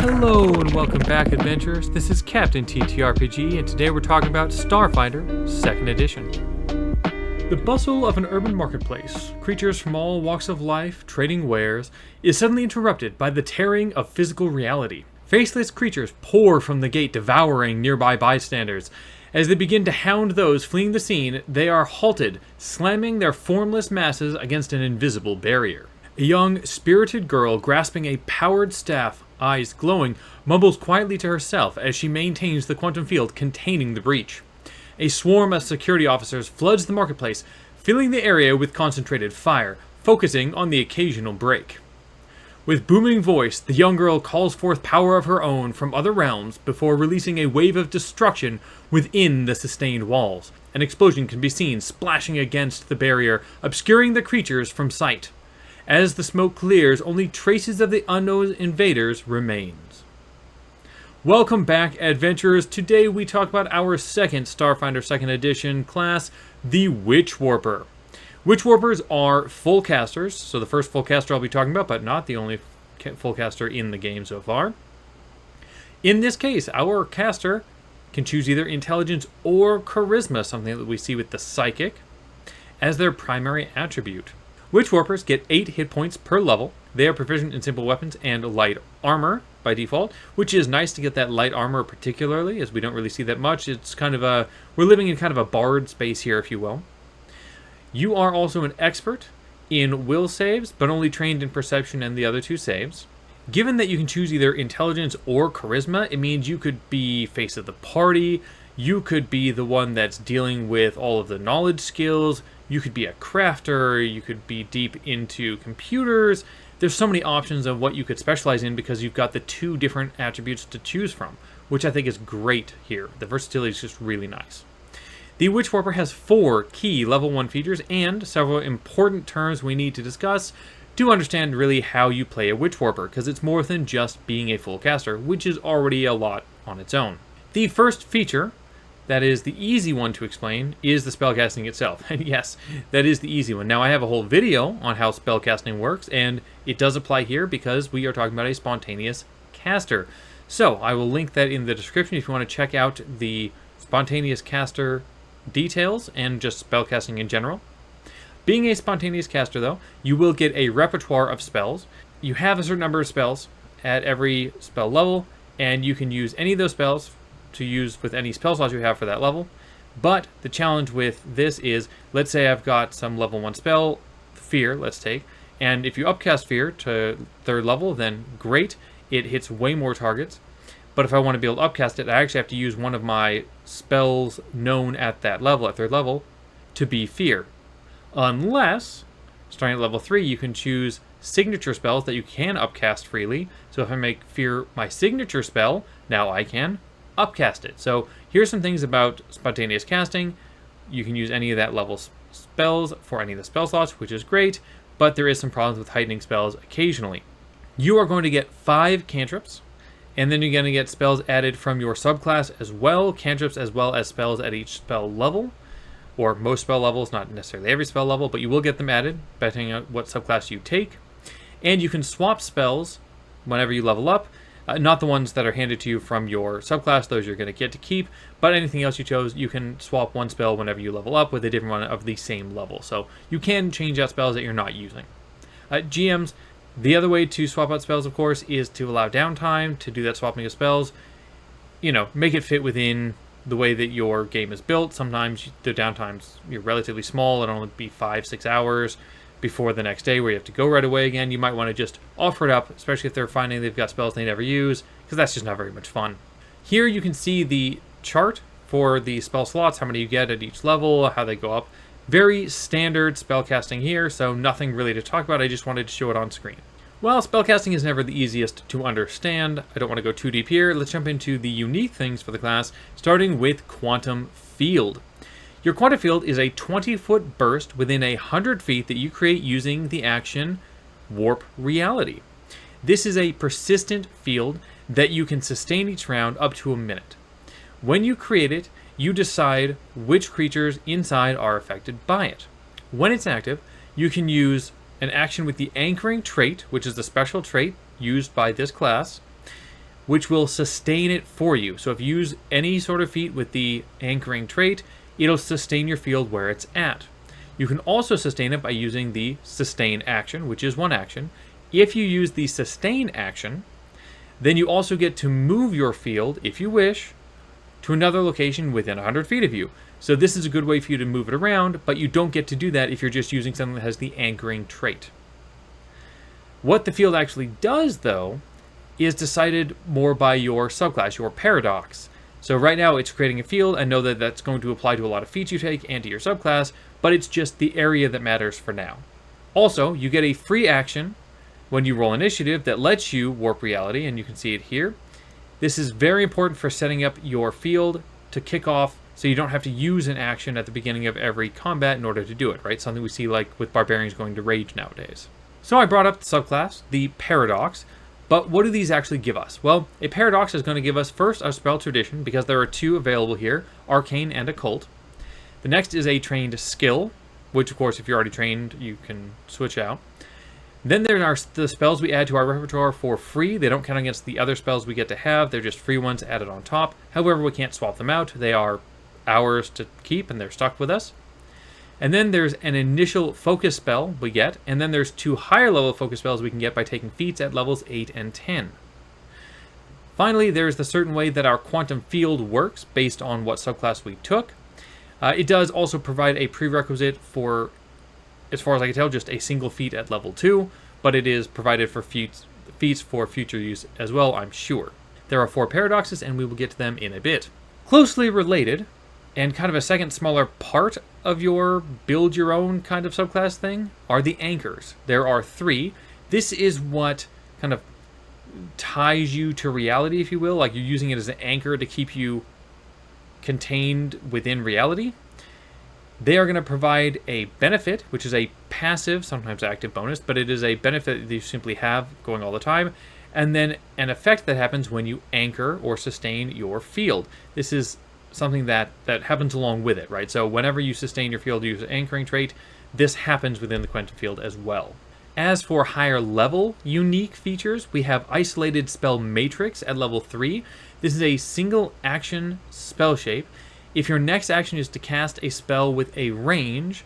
Hello and welcome back, adventurers. This is Captain TTRPG, and today we're talking about Starfinder 2nd Edition. The bustle of an urban marketplace, creatures from all walks of life trading wares, is suddenly interrupted by the tearing of physical reality. Faceless creatures pour from the gate, devouring nearby bystanders. As they begin to hound those fleeing the scene, they are halted, slamming their formless masses against an invisible barrier. A young, spirited girl grasping a powered staff, eyes glowing, mumbles quietly to herself as she maintains the quantum field containing the breach. A swarm of security officers floods the marketplace, filling the area with concentrated fire, focusing on the occasional break. With booming voice, the young girl calls forth power of her own from other realms before releasing a wave of destruction within the sustained walls. An explosion can be seen splashing against the barrier, obscuring the creatures from sight. As the smoke clears, only traces of the unknown invaders remains. Welcome back, adventurers. Today we talk about our second Starfinder 2nd Edition class, the Witchwarper. Witchwarpers are full casters, so the first full caster I'll be talking about, but not the only full caster in the game so far. In this case, our caster can choose either intelligence or charisma, something that we see with the psychic, as their primary attribute. Witchwarpers get 8 hit points per level. They are proficient in simple weapons and light armor by default, which is nice to get that light armor particularly, as we don't really see that much. It's kind of we're living in kind of a bard space here, if you will. You are also an expert in will saves, but only trained in perception and the other 2 saves. Given that you can choose either intelligence or charisma, it means you could be face of the party, you could be the one that's dealing with all of the knowledge skills, you could be a crafter, you could be deep into computers. There's so many options of what you could specialize in because you've got the 2 different attributes to choose from, which I think is great here. The versatility is just really nice. The Witchwarper has 4 key level 1 features and several important terms we need to discuss to understand really how you play a Witchwarper, because it's more than just being a full caster, which is already a lot on its own. The first feature, that is the easy one to explain, is the spellcasting itself. And yes, that is the easy one. Now, I have a whole video on how spellcasting works, and it does apply here because we are talking about a spontaneous caster. So, I will link that in the description if you want to check out the spontaneous caster details and just spellcasting in general. Being a spontaneous caster, though, you will get a repertoire of spells. You have a certain number of spells at every spell level, and you can use any of those spells to use with any spell slots you have for that level. But the challenge with this is, let's say I've got some level 1 spell, Fear, let's take, and if you upcast Fear to 3rd level, then great, it hits way more targets. But if I want to be able to upcast it, I actually have to use one of my spells known at that level, at 3rd level, to be Fear. Unless, starting at level 3, you can choose signature spells that you can upcast freely. So if I make Fear my signature spell, now I can upcast it. So here's some things about spontaneous casting. You can use any of that level spells for any of the spell slots, which is great, but there is some problems with heightening spells occasionally. You are going to get 5 cantrips, and then you're going to get spells added from your subclass as well, cantrips as well as spells at each spell level, or most spell levels, not necessarily every spell level, but you will get them added depending on what subclass you take. And you can swap spells whenever you level up. Not the ones that are handed to you from your subclass, those you're going to get to keep, but anything else you chose, you can swap one spell whenever you level up with a different one of the same level. So you can change out spells that you're not using. GMs, the other way to swap out spells, of course, is to allow downtime to do that swapping of spells. You know, make it fit within the way that your game is built. Sometimes the downtimes are relatively small, it'll only be 5-6 hours before the next day where you have to go right away again. You might want to just offer it up, especially if they're finding they've got spells they never use, because that's just not very much fun. Here you can see the chart for the spell slots, how many you get at each level, how they go up. Very standard spellcasting here, so nothing really to talk about. I just wanted to show it on screen. While spellcasting is never the easiest to understand, I don't want to go too deep here. Let's jump into the unique things for the class, starting with Quantum Field. Your quantum field is a 20-foot burst within 100 feet that you create using the action Warp Reality. This is a persistent field that you can sustain each round up to a minute. When you create it, you decide which creatures inside are affected by it. When it's active, you can use an action with the anchoring trait, which is the special trait used by this class, which will sustain it for you. So if you use any sort of feat with the anchoring trait, it'll sustain your field where it's at. You can also sustain it by using the sustain action, which is one action. If you use the sustain action, then you also get to move your field, if you wish, to another location within 100 feet of you. So this is a good way for you to move it around, but you don't get to do that if you're just using something that has the anchoring trait. What the field actually does, though, is decided more by your subclass, your paradox. So right now it's creating a field. I know that that's going to apply to a lot of feats you take and to your subclass, but it's just the area that matters for now. Also, you get a free action when you roll initiative that lets you warp reality, and you can see it here. This is very important for setting up your field to kick off so you don't have to use an action at the beginning of every combat in order to do it, right? Something we see like with barbarians going to rage nowadays. So I brought up the subclass, the paradox, but what do these actually give us? Well, a paradox is going to give us first a spell tradition, because there are two available here, arcane and occult. The next is a trained skill, which of course if you're already trained you can switch out. Then there are the spells we add to our repertoire for free. They don't count against the other spells we get to have. They're just free ones added on top. However, we can't swap them out. They are ours to keep and they're stuck with us. And then there's an initial focus spell we get. And then there's two higher level focus spells we can get by taking feats at levels 8 and 10. Finally, there's the certain way that our quantum field works based on what subclass we took. It does also provide a prerequisite for, as far as I can tell, just a single feat at level 2, but it is provided for feats for future use as well, I'm sure. There are 4 paradoxes, and we will get to them in a bit. Closely related, and kind of a second smaller part of your build your own kind of subclass thing, are the anchors. There are 3. This is what kind of ties you to reality, if you will, like you're using it as an anchor to keep you contained within reality. They are going to provide a benefit, which is a passive, sometimes active bonus, but it is a benefit that you simply have going all the time, and then an effect that happens when you anchor or sustain your field. This is something that happens along with it, right? So whenever you sustain your field, use an anchoring trait, this happens within the quantum field as well. As for higher level unique features, we have Isolated Spell Matrix at level 3. This is a single action spell shape. If your next action is to cast a spell with a range,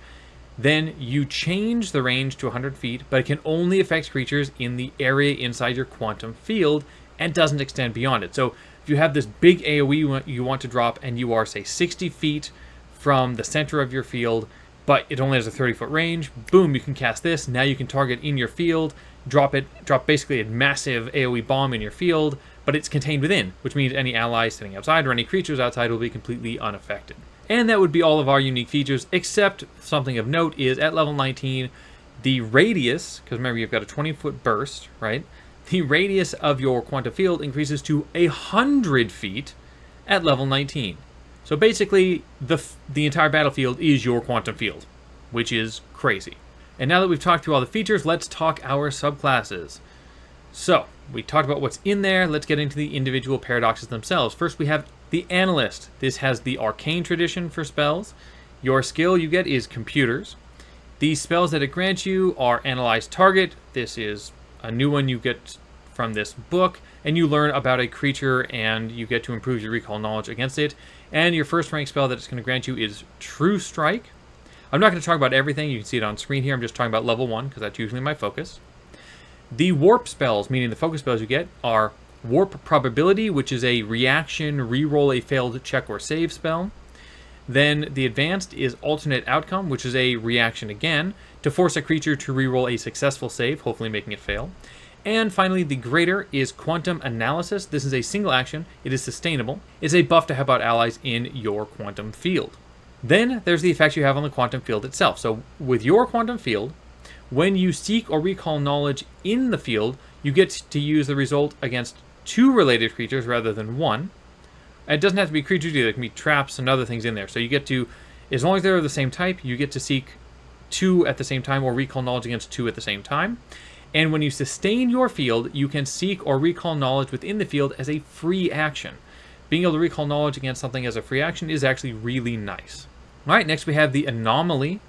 then you change the range to 100 feet, but it can only affect creatures in the area inside your quantum field and doesn't extend beyond it. So if you have this big AoE you want to drop and you are, say, 60 feet from the center of your field, but it only has a 30-foot range, boom, you can cast this. Now you can target in your field, drop basically a massive AoE bomb in your field, but it's contained within, which means any allies sitting outside or any creatures outside will be completely unaffected. And that would be all of our unique features, except something of note is at level 19, the radius, because remember you've got a 20-foot burst, right? The radius of your quantum field increases to 100 feet at level 19. So basically, the entire battlefield is your quantum field, which is crazy. And now that we've talked through all the features, let's talk our subclasses. So, we talked about what's in there. Let's get into the individual paradoxes themselves. First, we have the Analyst. This has the arcane tradition for spells. Your skill you get is computers. The spells that it grants you are Analyze Target. This is a new one you get from this book, and you learn about a creature and you get to improve your recall knowledge against it. And your first rank spell that it's going to grant you is True Strike. I'm not going to talk about everything. You can see it on screen here. I'm just talking about level 1 because that's usually my focus. The warp spells, meaning the focus spells you get, are Warp Probability, which is a reaction, reroll a failed check or save spell. Then the advanced is Alternate Outcome, which is a reaction again, to force a creature to reroll a successful save, hopefully making it fail. And finally, the greater is Quantum Analysis. This is a single action. It is sustainable. It's a buff to help out allies in your quantum field. Then there's the effects you have on the quantum field itself. So with your quantum field, when you seek or recall knowledge in the field, you get to use the result against 2 related creatures rather than 1. And it doesn't have to be creatures either. There can be traps and other things in there. So you get to, as long as they're the same type, you get to seek 2 at the same time or recall knowledge against 2 at the same time. And when you sustain your field, you can seek or recall knowledge within the field as a free action. Being able to recall knowledge against something as a free action is actually really nice. All right, next we have the Anomaly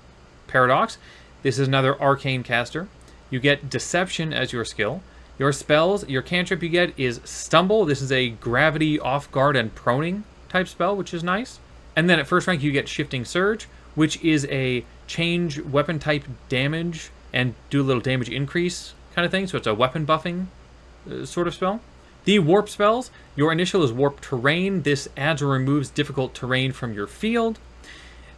Paradox. This is another arcane caster. You get Deception as your skill. Your spells, your cantrip you get is Stumble. This is a gravity, off guard, and proning type spell, which is nice. And then at first rank you get Shifting Surge, which is a change weapon type damage and do a little damage increase kind of thing. So it's a weapon buffing sort of spell. The warp spells, your initial is Warp Terrain. This adds or removes difficult terrain from your field.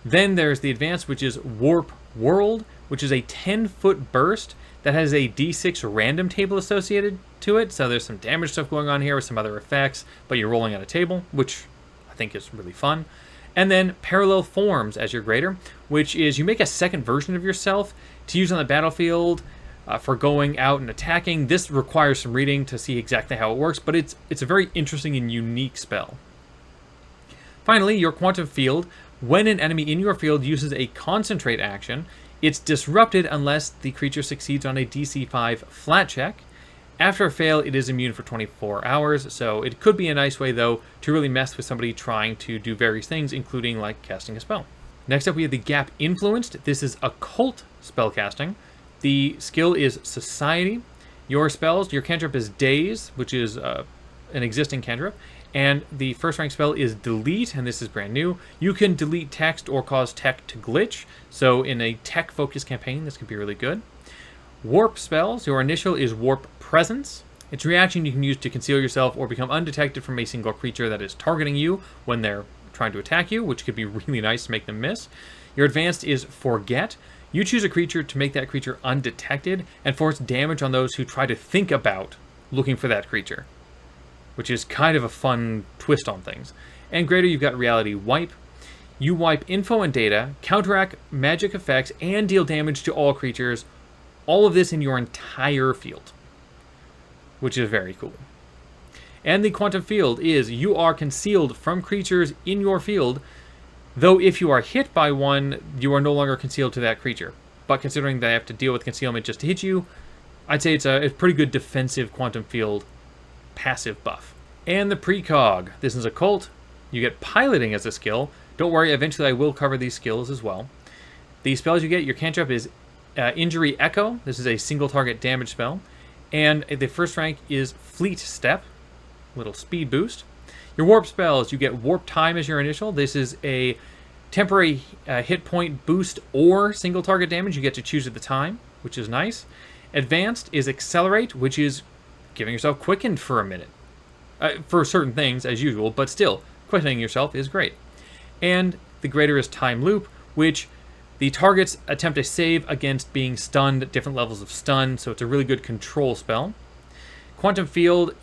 Then there's the advanced, which is Warp World, which is a 10-foot burst that has a d6 random table associated to it. So there's some damage stuff going on here with some other effects, but you're rolling on a table, which I think is really fun. And then Parallel Forms as your grader, which is you make a second version of yourself to use on the battlefield for going out and attacking. This requires some reading to see exactly how it works, but it's a very interesting and unique spell. Finally, your Quantum Field. When an enemy in your field uses a concentrate action, it's disrupted unless the creature succeeds on a DC 5 flat check. After a fail, it is immune for 24 hours, so it could be a nice way, though, to really mess with somebody trying to do various things, including, like, casting a spell. Next up, we have the Gap Influenced. This is Occult Spellcasting. The skill is Society. Your spells, your cantrip is Daze, which is an existing cantrip, and the first rank spell is Delete, and this is brand new. You can delete text or cause tech to glitch, so in a tech-focused campaign, this could be really good. Warp spells, your initial is Warp Presence. Its reaction you can use to conceal yourself or become undetected from a single creature that is targeting you when they're trying to attack you, which could be really nice to make them miss. Your advanced is Forget. You choose a creature to make that creature undetected and force damage on those who try to think about looking for that creature, which is kind of a fun twist on things. And greater, you've got Reality Wipe. You wipe info and data, counteract magic effects, and deal damage to all creatures. All of this in your entire field, which is very cool. And the Quantum Field is you are concealed from creatures in your field, though if you are hit by one, you are no longer concealed to that creature. But considering they have to deal with concealment just to hit you, I'd say it's a pretty good defensive Quantum Field passive buff. And the Precog. This is Occult. You get Piloting as a skill. Don't worry, eventually I will cover these skills as well. The spells you get, your cantrip is Injury Echo. This is a single target damage spell. And the first rank is Fleet Step. Little speed boost. Your warp spells, you get Warp Time as your initial. This is a temporary hit point boost or single target damage. You get to choose at the time, which is nice. Advanced is Accelerate, which is giving yourself quickened for a minute. For certain things, as usual, but still, quickening yourself is great. And the greater is Time Loop, which the targets attempt a save against being stunned at different levels of stun, so it's a really good control spell. Quantum Field.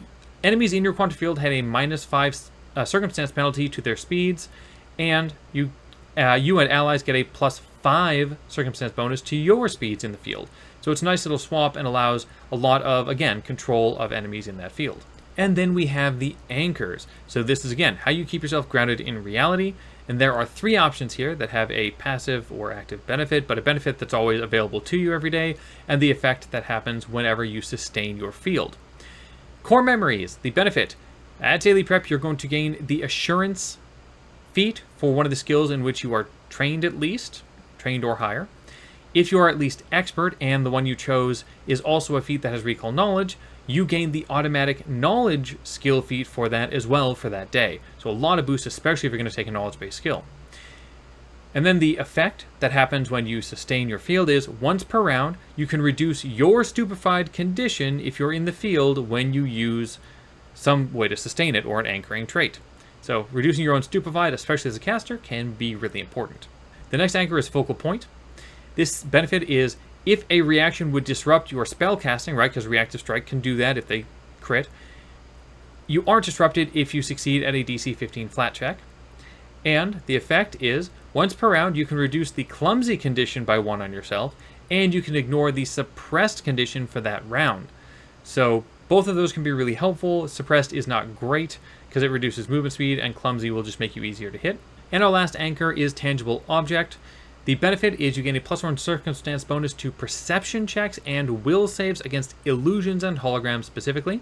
Enemies in your Quantum Field had a -5 circumstance penalty to their speeds, and you and allies get a +5 circumstance bonus to your speeds in the field. So it's a nice little swap and allows a lot of, again, control of enemies in that field. And then we have the Anchors. So this is, again, how you keep yourself grounded in reality. And there are 3 options here that have a passive or active benefit, but a benefit that's always available to you every day, and the effect that happens whenever you sustain your field. Core Memories, the benefit. At Daily Prep, you're going to gain the Assurance feat for one of the skills in which you are trained at least, trained or higher. If you are at least Expert, and the one you chose is also a feat that has Recall Knowledge, you gain the automatic Knowledge skill feat for that as well for that day. So a lot of boosts, especially if you're going to take a knowledge-based skill. And then the effect that happens when you sustain your field is, once per round, you can reduce your stupefied condition if you're in the field when you use some way to sustain it or an anchoring trait. So reducing your own stupefied, especially as a caster, can be really important. The next anchor is Focal Point. This benefit is if a reaction would disrupt your spellcasting, right, because Reactive Strike can do that if they crit, you aren't disrupted if you succeed at a DC 15 flat check. And the effect is, once per round, you can reduce the Clumsy condition by 1 on yourself, and you can ignore the Suppressed condition for that round. So both of those can be really helpful. Suppressed is not great, because it reduces movement speed, and Clumsy will just make you easier to hit. And our last anchor is Tangible Object. The benefit is you gain a +1 circumstance bonus to perception checks and will saves against illusions and holograms specifically.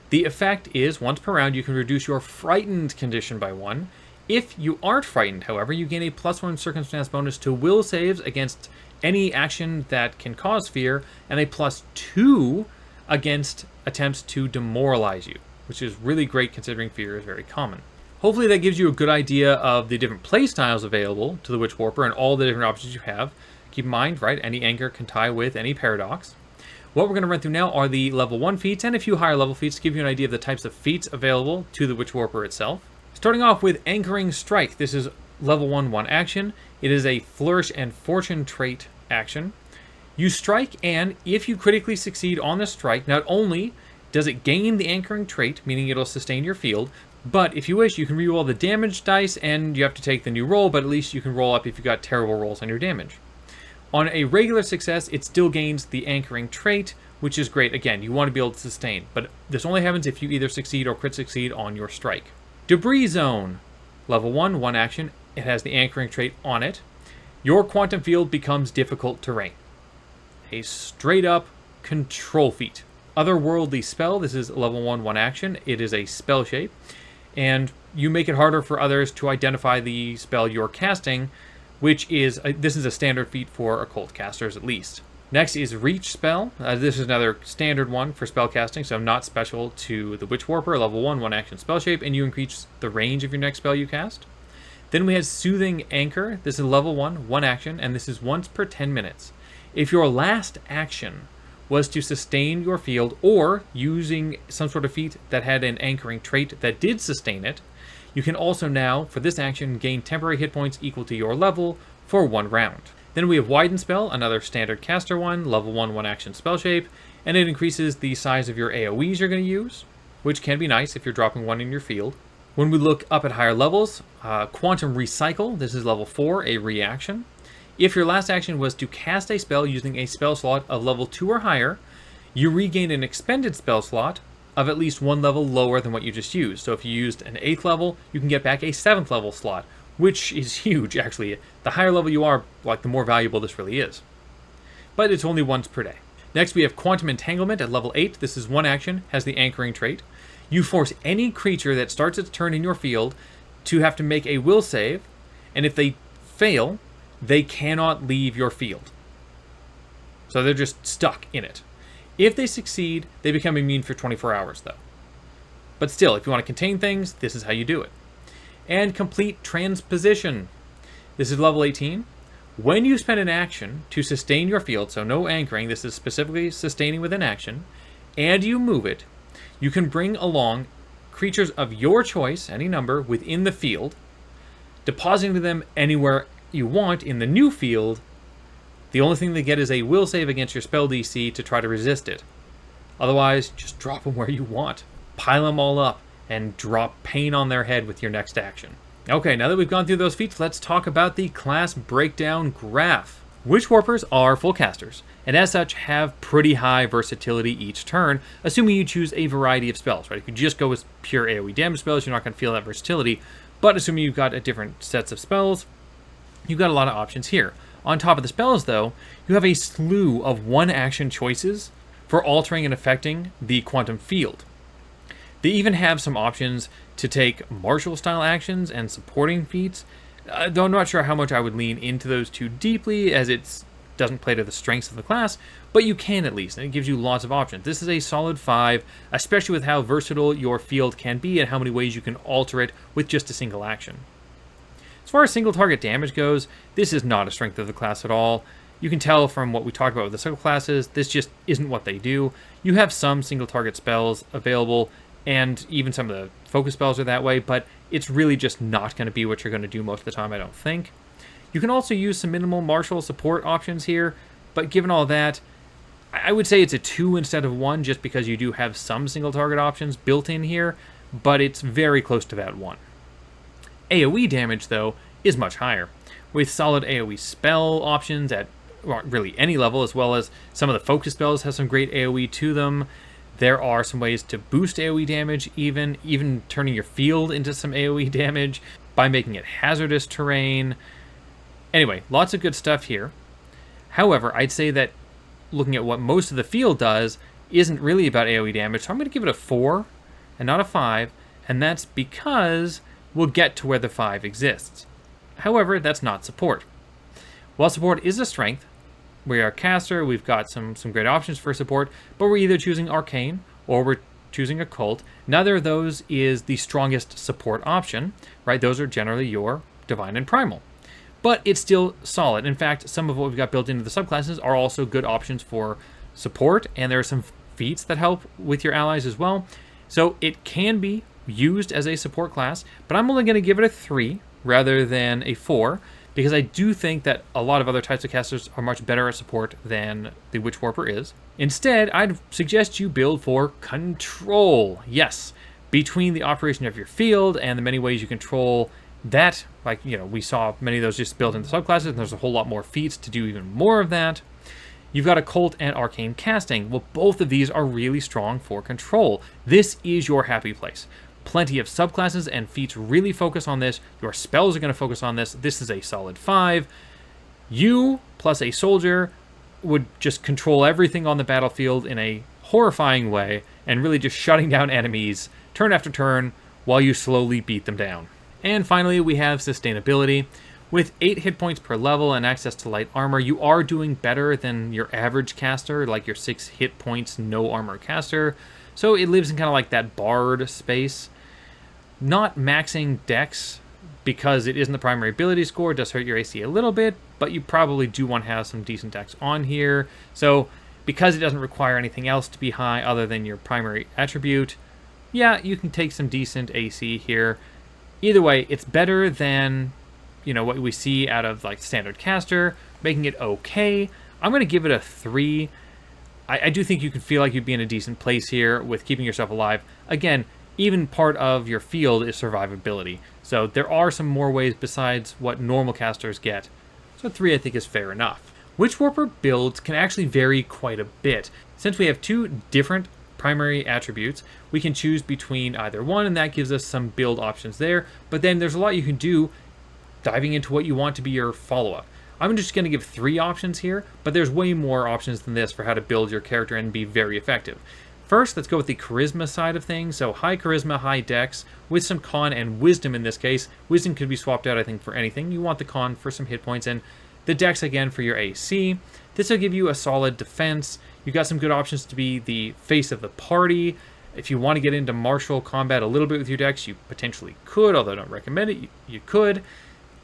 The effect is, once per round, you can reduce your Frightened condition by 1. If you aren't frightened, however, you gain a +1 circumstance bonus to will saves against any action that can cause fear, and a +2 against attempts to demoralize you, which is really great considering fear is very common. Hopefully that gives you a good idea of the different playstyles available to the Witchwarper and all the different options you have. Keep in mind, right, any anchor can tie with any paradox. What we're going to run through now are the level 1 feats and a few higher level feats to give you an idea of the types of feats available to the Witchwarper itself. Starting off with Anchoring Strike. This is level 1 action. It is a Flourish and Fortune trait action. You strike, and if you critically succeed on the strike, not only does it gain the Anchoring trait, meaning it'll sustain your field, but if you wish, you can reroll the damage dice, and you have to take the new roll, but at least you can roll up if you got terrible rolls on your damage. On a regular success, it still gains the Anchoring trait, which is great. Again, you want to be able to sustain, but this only happens if you either succeed or crit succeed on your strike. Debris Zone. Level 1 action. It has the Anchoring trait on it. Your quantum field becomes difficult terrain. A straight-up control feat. Otherworldly Spell. This is level 1 action. It is a spell shape, and you make it harder for others to identify the spell you're casting, which is, this is a standard feat for occult casters at least. Next is Reach Spell. This is another standard one for spellcasting, so not special to the Witchwarper, level 1 action spell shape, and you increase the range of your next spell you cast. Then we have Soothing Anchor. This is level 1 action, and this is once per 10 minutes. If your last action was to sustain your field, or using some sort of feat that had an anchoring trait that did sustain it, you can also now, for this action, gain temporary hit points equal to your level for 1 round. Then we have Widen Spell, another standard caster one, level 1 action spell shape, and it increases the size of your AoEs you're going to use, which can be nice if you're dropping 1 in your field. When we look up at higher levels, Quantum Recycle, this is level 4, a reaction. If your last action was to cast a spell using a spell slot of level 2 or higher, you regain an expended spell slot of at least 1 level lower than what you just used. So if you used an 8th level, you can get back a 7th level slot, which is huge, actually. The higher level you are, like, the more valuable this really is. But it's only once per day. Next, we have Quantum Entanglement at level 8. This is 1 action, has the Anchoring trait. You force any creature that starts its turn in your field to have to make a will save, and if they fail, they cannot leave your field. So they're just stuck in it. If they succeed, they become immune for 24 hours, though. But still, if you want to contain things, this is how you do it. And Complete Transposition. This is level 18. When you spend an action to sustain your field, so no anchoring, this is specifically sustaining with an action, and you move it, you can bring along creatures of your choice, any number, within the field, depositing them anywhere you want in the new field. The only thing they get is a will save against your spell DC to try to resist it. Otherwise, just drop them where you want. Pile them all up and drop pain on their head with your next action. Okay, now that we've gone through those feats, let's talk about the class breakdown graph. Witchwarpers are full casters, and as such have pretty high versatility each turn, assuming you choose a variety of spells, right? If you just go with pure AoE damage spells, you're not going to feel that versatility, but assuming you've got a different sets of spells, you've got a lot of options here. On top of the spells, though, you have a slew of 1-action choices for altering and affecting the quantum field. They even have some options to take martial-style actions and supporting feats, though I'm not sure how much I would lean into those too deeply, as it doesn't play to the strengths of the class, but you can at least, and it gives you lots of options. This is a solid 5, especially with how versatile your field can be and how many ways you can alter it with just a single action. As far as single target damage goes, this is not a strength of the class at all. You can tell from what we talked about with the subclasses, this just isn't what they do. You have some single target spells available, and even some of the focus spells are that way, but it's really just not going to be what you're going to do most of the time, I don't think. You can also use some minimal martial support options here, but given all that, I would say it's a 2 instead of 1, just because you do have some single target options built in here, but it's very close to that 1. AoE damage, though, is much higher, with solid AoE spell options at really any level, as well as some of the focus spells have some great AoE to them. There are some ways to boost AoE damage, even turning your field into some AoE damage by making it hazardous terrain. Anyway, lots of good stuff here. However, I'd say that looking at what most of the field does isn't really about AoE damage, so I'm going to give it a 4 and not a 5, and that's because we'll get to where the 5 exists. However, that's not support. While support is a strength, we are a caster, we've got some great options for support, but we're either choosing Arcane or we're choosing Occult. Neither of those is the strongest support option, right? Those are generally your Divine and Primal. But it's still solid. In fact, some of what we've got built into the subclasses are also good options for support, and there are some feats that help with your allies as well. So it can be used as a support class, but I'm only going to give it a 3 rather than a 4, because I do think that a lot of other types of casters are much better at support than the Witchwarper is. Instead, I'd suggest you build for control. Yes, between the operation of your field and the many ways you control that, like, you know, we saw many of those just built into subclasses, and there's a whole lot more feats to do even more of that. You've got Occult and Arcane Casting. Well, both of these are really strong for control. This is your happy place. Plenty of subclasses and feats really focus on this. Your spells are going to focus on this. This is a solid 5. You, plus a soldier, would just control everything on the battlefield in a horrifying way, and really just shutting down enemies turn after turn while you slowly beat them down. And finally, we have sustainability. With 8 hit points per level and access to light armor, you are doing better than your average caster, like your 6 hit points, no armor caster. So it lives in kind of like that bard space. Not maxing dex, because it isn't the primary ability score, it does hurt your AC a little bit, but you probably do want to have some decent dex on here. So because it doesn't require anything else to be high other than your primary attribute, yeah, you can take some decent AC here. Either way, it's better than, you know, what we see out of like standard caster, making it okay. I'm going to give it a 3. I do think you can feel like you'd be in a decent place here with keeping yourself alive. Again, even part of your field is survivability. So there are some more ways besides what normal casters get. So 3 I think is fair enough. Witchwarper builds can actually vary quite a bit. Since we have 2 different primary attributes, we can choose between either one, and that gives us some build options there. But then there's a lot you can do diving into what you want to be your follow-up. I'm just going to give 3 options here, but there's way more options than this for how to build your character and be very effective. First, let's go with the charisma side of things. So high charisma, high dex, with some con and wisdom in this case. Wisdom could be swapped out, I think, for anything. You want the con for some hit points, and the dex again for your AC. This will give you a solid defense. You've got some good options to be the face of the party. If you want to get into martial combat a little bit with your dex, you potentially could, although I don't recommend it. You could.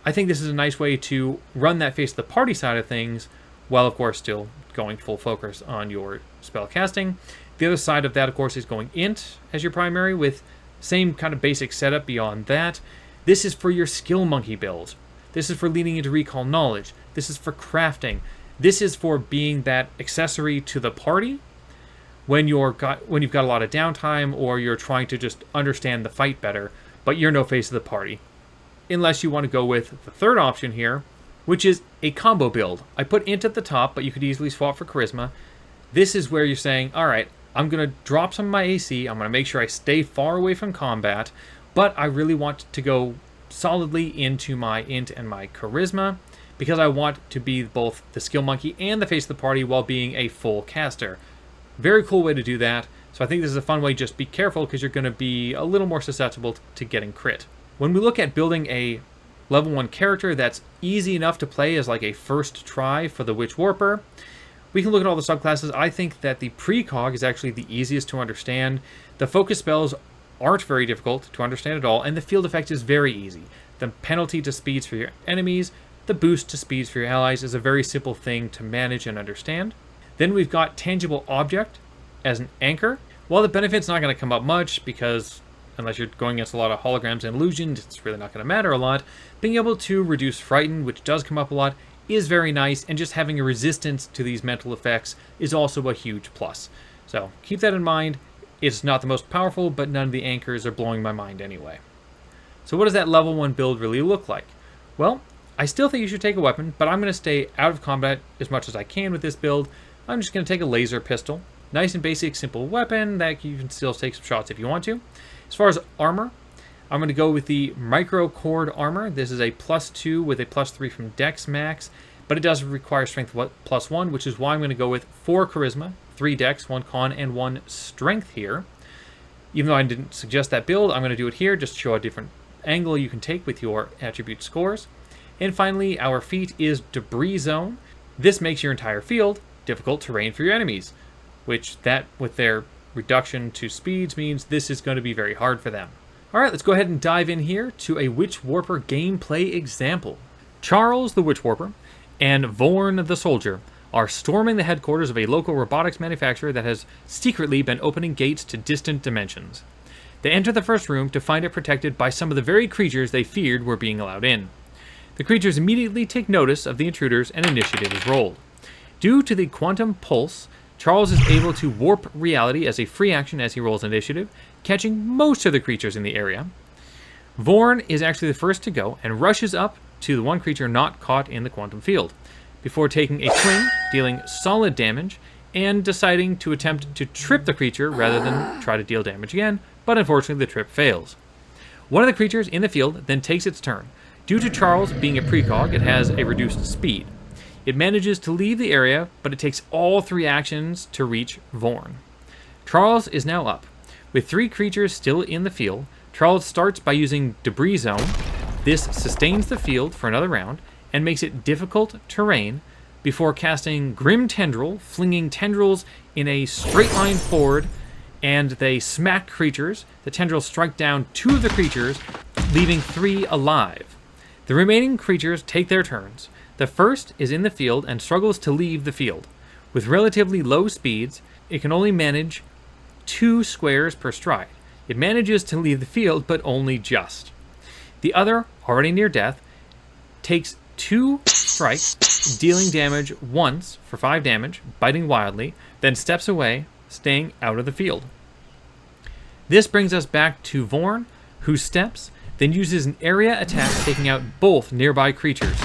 I think this is a nice way to run that face of the party side of things, while of course still going full focus on your spell casting. The other side of that, of course, is going int as your primary with same kind of basic setup beyond that. This is for your skill monkey build. This is for leaning into recall knowledge. This is for crafting. This is for being that accessory to the party when you've got a lot of downtime, or you're trying to just understand the fight better, but you're no face of the party. Unless you want to go with the third option here, which is a combo build. I put int at the top, but you could easily swap for charisma. This is where you're saying, all right, I'm going to drop some of my AC, I'm going to make sure I stay far away from combat, but I really want to go solidly into my int and my charisma, because I want to be both the skill monkey and the face of the party while being a full caster. Very cool way to do that. So I think this is a fun way. Just be careful, because you're going to be a little more susceptible to getting crit. When we look at building a level 1 character that's easy enough to play as like a first try for the Witchwarper, we can look at all the subclasses. I think that the precog is actually the easiest to understand. The focus spells aren't very difficult to understand at all, and the field effect is very easy. The penalty to speeds for your enemies, the boost to speeds for your allies is a very simple thing to manage and understand. Then we've got tangible object as an anchor. While the benefit's not going to come up much, because unless you're going against a lot of holograms and illusions, it's really not going to matter a lot. Being able to reduce frighten, which does come up a lot, is very nice, and just having a resistance to these mental effects is also a huge plus. So keep that in mind. It's not the most powerful, but none of the anchors are blowing my mind anyway. So what does that level 1 build really look like? Well, I still think you should take a weapon, but I'm going to stay out of combat as much as I can with this build. I'm just going to take a laser pistol. Nice and basic, simple weapon that you can still take some shots if you want to. As far as armor, I'm going to go with the micro cord armor. This is a +2 with a +3 from Dex Max, but it does require strength +1, which is why I'm going to go with 4 charisma, 3 Dex, 1 con, and 1 strength here. Even though I didn't suggest that build, I'm going to do it here just to show a different angle you can take with your attribute scores. And finally, our feat is Debris Zone. This makes your entire field difficult terrain for your enemies, which that, with their reduction to speeds, means this is going to be very hard for them. Alright, let's go ahead and dive in here to a Witchwarper gameplay example. Charles the Witchwarper and Vorn the Soldier are storming the headquarters of a local robotics manufacturer that has secretly been opening gates to distant dimensions. They enter the first room to find it protected by some of the very creatures they feared were being allowed in. The creatures immediately take notice of the intruders and initiative is rolled. Due to the quantum pulse, Charles is able to warp reality as a free action as he rolls initiative, catching most of the creatures in the area. Vorn is actually the first to go and rushes up to the one creature not caught in the quantum field, before taking a swing, dealing solid damage, and deciding to attempt to trip the creature rather than try to deal damage again, but unfortunately the trip fails. One of the creatures in the field then takes its turn. Due to Charles being a precog, it has a reduced speed. It manages to leave the area, but it takes all 3 actions to reach Vorn. Charles is now up. With 3 creatures still in the field, Charles starts by using Debris Zone. This sustains the field for another round and makes it difficult terrain before casting Grim Tendril, flinging tendrils in a straight line forward, and they smack creatures. The tendrils strike down 2 of the creatures, leaving 3 alive. The remaining creatures take their turns. The first is in the field and struggles to leave the field. With relatively low speeds, it can only manage 2 squares per stride. It manages to leave the field, but only just. The other, already near death, takes 2 strikes, dealing damage once for 5 damage, biting wildly, then steps away, staying out of the field. This brings us back to Vorn, who steps, then uses an area attack, taking out both nearby creatures,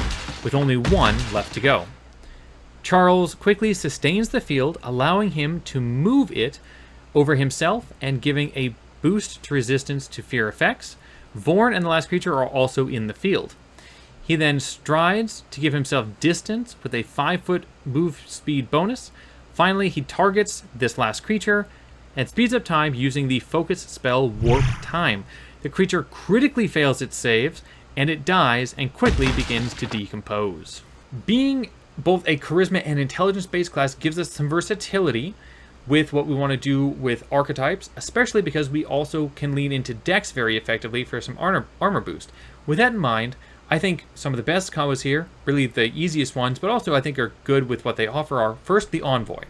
with only 1 left to go. Charles quickly sustains the field, allowing him to move it over himself and giving a boost to resistance to fear effects. Vorn and the last creature are also in the field. He then strides to give himself distance with a 5-foot move speed bonus. Finally, he targets this last creature and speeds up time using the focus spell Warp Time. The creature critically fails its saves, and it dies and quickly begins to decompose. Being both a charisma and intelligence-based class gives us some versatility with what we want to do with archetypes, especially because we also can lean into Dex very effectively for some armor boost. With that in mind, I think some of the best combos here, really the easiest ones, but also I think are good with what they offer, are first the Envoy.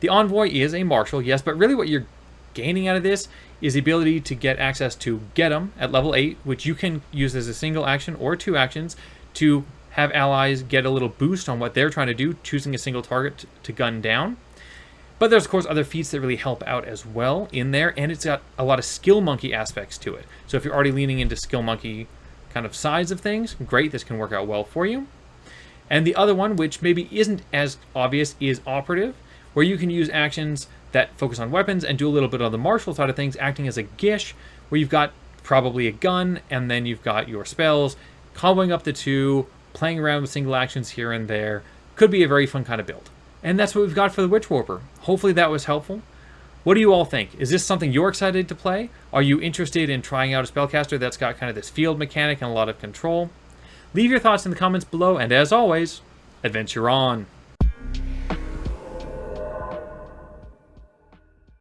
The Envoy is a martial, yes, but really what you're gaining out of this is the ability to get access to Get 'em at level 8, which you can use as a single action or 2 actions to have allies get a little boost on what they're trying to do, choosing a single target to gun down. But there's, of course, other feats that really help out as well in there, and it's got a lot of skill monkey aspects to it. So if you're already leaning into skill monkey kind of sides of things, great, this can work out well for you. And the other one, which maybe isn't as obvious, is Operative, where you can use actions that focus on weapons and do a little bit on the martial side of things, acting as a gish, where you've got probably a gun, and then you've got your spells, comboing up the 2, playing around with single actions here and there. Could be a very fun kind of build. And that's what we've got for the Witchwarper. Hopefully that was helpful. What do you all think? Is this something you're excited to play? Are you interested in trying out a spellcaster that's got kind of this field mechanic and a lot of control? Leave your thoughts in the comments below, and as always, adventure on!